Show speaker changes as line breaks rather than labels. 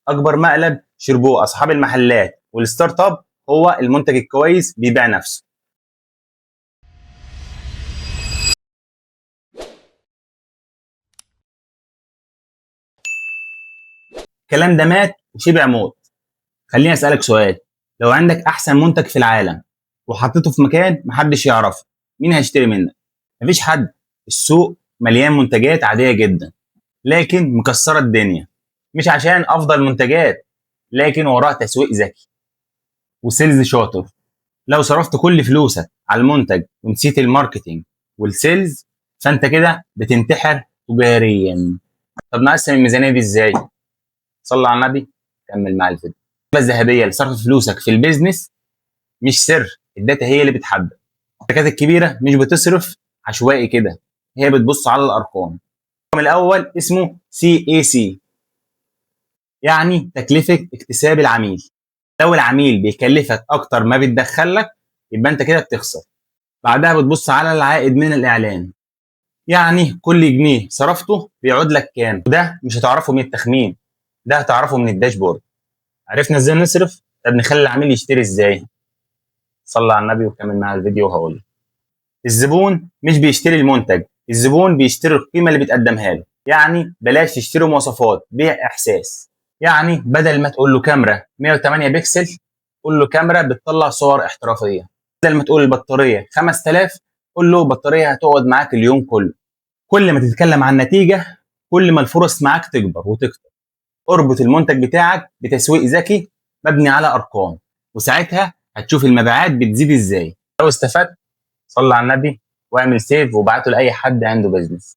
اكبر مقلب شربوه اصحاب المحلات والستارت اب هو المنتج الكويس بيبيع نفسه. الكلام ده مات وشبع موت. خليني اسالك سؤال، لو عندك احسن منتج في العالم وحطيته في مكان محدش يعرفه، مين هيشتري منك؟ مفيش حد. السوق مليان منتجات عاديه جدا لكن مكسره الدنيا، مش عشان افضل منتجات، لكن وراها تسويق ذكي وسيلز شاطر. لو صرفت كل فلوسك على المنتج ونسيت الماركتينج والسيلز، فانت كده بتنتحر تجاريا. طب نقسم الميزانيه دي ازاي؟ صلى على النبي، كمل معايا الفيديو. النسبه الذهبيه لصرف فلوسك في البيزنس مش سر، الداتا هي اللي بتحدد. الشركات الكبيره مش بتصرف عشوائي كده، هي بتبص على الارقام. الرقم الاول اسمه CAC، يعني تكلفه اكتساب العميل. لو العميل بيكلفك اكتر ما بتدخل لك، يبقى انت كده بتخسر. بعدها بتبص على العائد من الاعلان، يعني كل جنيه صرفته بيعود لك كام، وده مش هتعرفه من التخمين، ده هتعرفه من الداشبورد. عرفنا ازاي نصرف؟ طب نخلي العميل يشتري ازاي؟ صلى على النبي وكمل معايا الفيديو وهقول. الزبون مش بيشتري المنتج، الزبون بيشتري القيمه اللي بتقدمها له. يعني بلاش تشتري مواصفات، بيع احساس. يعني بدل ما تقول له كاميرا 108 بكسل، قول له كاميرا بتطلع صور احترافيه. بدل ما تقول البطاريه 5000، قول له بطاريه هتقعد معاك اليوم كله. كل ما تتكلم عن نتيجه، كل ما الفرص معاك تكبر وتكتر. اربط المنتج بتاعك بتسويق ذكي مبني على ارقام، وساعتها هتشوف المبيعات بتزيد ازاي. لو استفدت، صلي على النبي واعمل سيف وابعته لاي حد عنده بزنس.